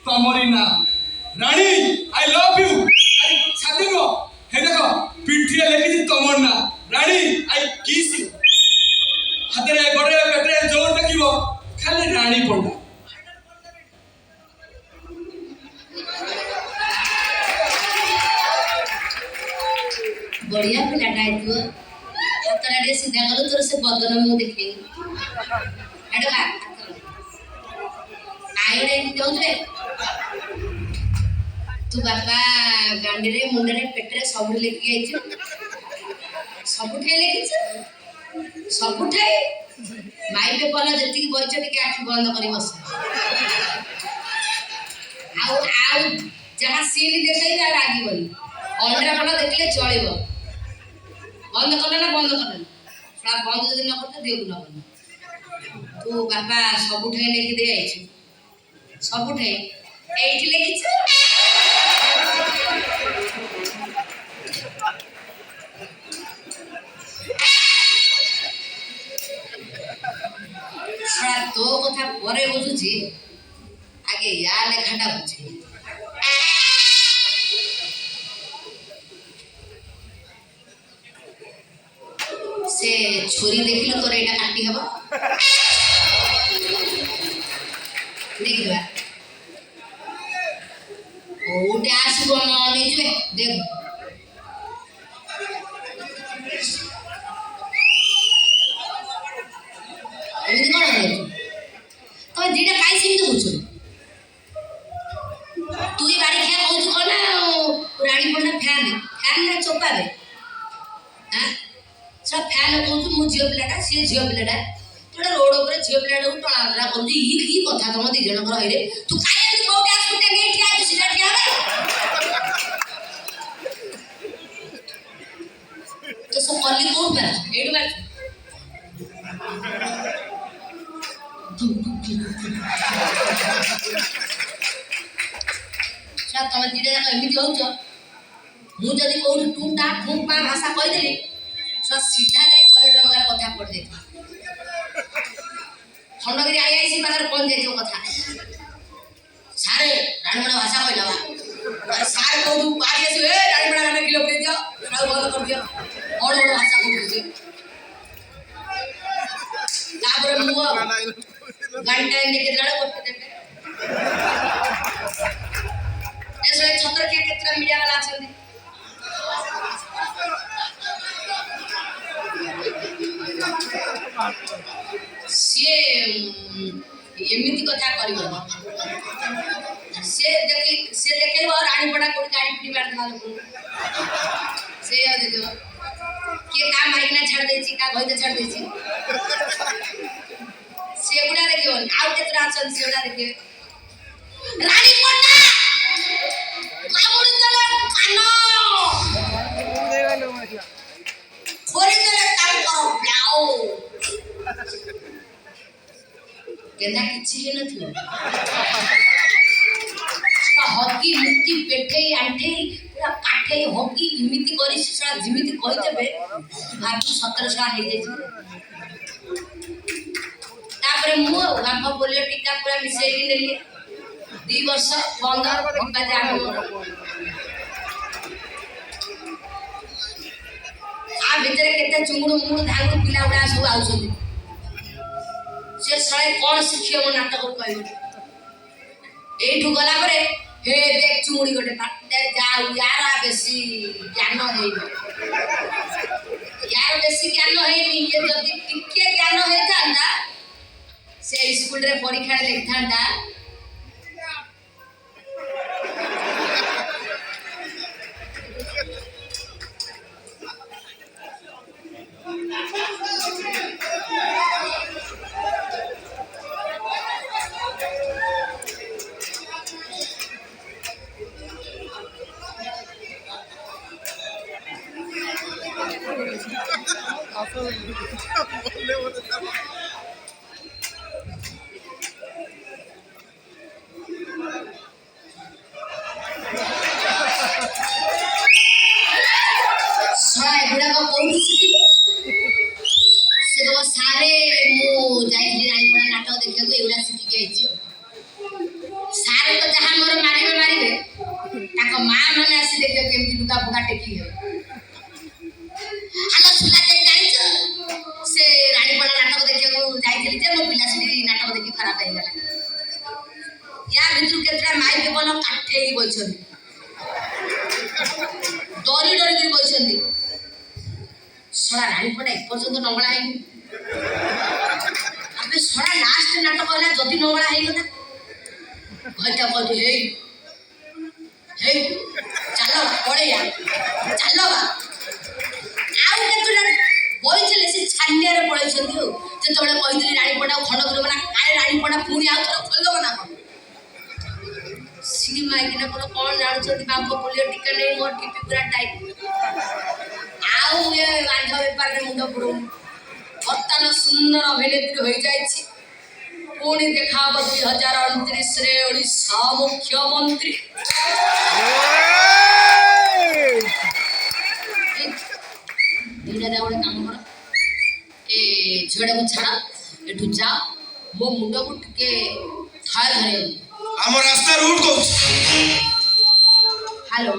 तमरी ना रानी I love you आई छाती को हे देखो पिठिया लेखि तमर ना रानी आई किस यू हाथ रे गोड़े पेटरे जोर देखिबो खाली रानी पंडा बढ़िया पिलाटा है तू हाथरा रे सीधा गलो तोर से बदन मु देखले एडला आइडे नि दोजरे तू बापा गांडी रे मुंडे रे पेटरे सब लेके आइछ सब उठे लेकिछ सब उठे माई पेपर जति की बच्चा के आखि बंद करी बस आउ जहां सीन देखै ता रागी बनी ऑलरेडी अपन देखले चलेबो बंद करना ना बंद करना थोड़ा बंद जदि न करते देव न बन तू बापा सब उठे लेके दे आइछ सब उठे एठी लेखिछ सारा तो कथा परे बुझुची आगे या लेखाटा बुझे से छोरी देखिलो तोर एटा काटी हबो देखबा ओटे आसीबो न निजवे देख एमिति कोन होय तो जेटा काई सिमिति बुझो तू ही बाड़ी खेया कहू तू कोना रानी पंडा फैन रे चोपाबे हां सब फैन कहू मु झियो पिलाटा से झियो पिलाटा तोड़ा रोड ऊपर झियो पिलाटा को टणाटरा करू ई कथा तम दी जण कर हइरे तू काई एमिति कोटे आसुटे गे ठिया तू सीधा ठिया तो सब कल्ली कोन पर एडु बार सा तम दिडे जाक एमिति होउछ मु जदी कोउ टूटा फूंपा भाषा कहि देली सा सीधा जाई कलेक्टर बगर कथा पड़ दे खंडगिरी आईआईसी बगर कोन जाई जो कथा सारे राणीमणा भाषा कहलबा सार कोउ पारी आसी ए राणीमणा गाना किलो पे दियो राव बंद कर दियो और भाषा कोउ दे तापर मु घंटा लेके जाड़ा करते देबे ऐसे छतर के कितना मीडिया वाला आछन से एमिति कथा करिबो से देखेबो रानीपड़ा कोड गाड़ी पिटी मार देला लोग से देखो के का मारिना छाड़ देछि का गइते छाड़ देछि सेगुड़ा देखियो आउ केतरा आछन सेगुड़ा देखियो रानी पंडा कामुडी देले कानो खोरी देले काम करो ब्लाओ केदा किछि हे नथियो हकी मुक्ति पेठे आंठे पूरा काठे हकी इमिति करी सरा जिमिति कहि देबे भाबी 1700 हे जाय तापर मु बाप बोलियो टीका पूरा मिसेई के लेली 2 वर्ष बंद होता जाम आ भीतर केते चुंगुड़ मुंगुड़ धांगु पिला उडा सब आउछन से सळे कोन शिखियो मो नाटक कहबो एठु गला परे हे देख चुंगुड़ी गोटे पाटे जाऊ यारा बेसी ज्ञान हेई यार बेसी ज्ञान हेई ये जदी टिके ज्ञान हे थांदा से स्कूल रे परीक्षा लिखथांदा सारे मु जाई रानीपड़ा नाटक देखिया एगुड़ा शिखी गई सारे तो जहाँ ଭିତରୁ କେତେଟା ମାଇକ ବଲ କାଠେଇ ବଇଛନ୍ତି ଡରି ଡରିକି ବଇଛନ୍ତି ଶଳା ରାଣୀପଟା ଏପର୍ଯ୍ୟନ୍ତ ନଙ୍ଗଳା ହେଇନି ଆମେ ଶଳା ଲାଷ୍ଟ ନାଟକ ହେଲା ଯଦି ନଙ୍ଗଳା ହେଇଗଲା ଘରଟା କହିଲି ହେଇ ହେଇ ଚାଲ ପଳେଇଆ ଚାଲ ବା ଆଉ କେତେଟା ବଇଥିଲେ ସେ ଛାନିଆରେ ପଳେଇଛନ୍ତି ଆଉ ଯେତେବେଳେ କହିଥିଲି ରାଣୀପଟାକୁ ଖଣ୍ଡ କରିବ ନା କାଳେ ରାଣୀପଟା ପୁଣି ଆଉ ଥରେ ଖୋଲିଦେବ ନା କଣ ସି ମାଇକିନା କଣ ଜାଣୁଛନ୍ତି ବାପ ପୋଲିଓ ଟିକା ନେଇ ମୋର ଟିପି ପୁରା ଟାଇଟ୍ ଆଉ ଏ ବାନ୍ଧ ବେପାରରେ ମୁଣ୍ଡ ପୁରଉନି ବର୍ତ୍ତମାନ ସୁନ୍ଦର ଅଭିନେତ୍ରୀ ହୋଇଯାଇଛି ପୁଣି ଦେଖା ହବ 2029ରେ ଓଡ଼ିଶା ମୁଖ୍ୟମନ୍ତ୍ରୀ ଗୋଟେ କାମ କର ଏ ଝିଅଟାକୁ ଛାଡ଼ ଏଠୁ ଯାଅ ମୋ ମୁଣ୍ଡକୁ ଟିକେ ଥୟ ଧରେଇବ ଆମ ରାସ୍ତା ରୁଟ୍ କହୁଛି ହ୍ୟାଲୋ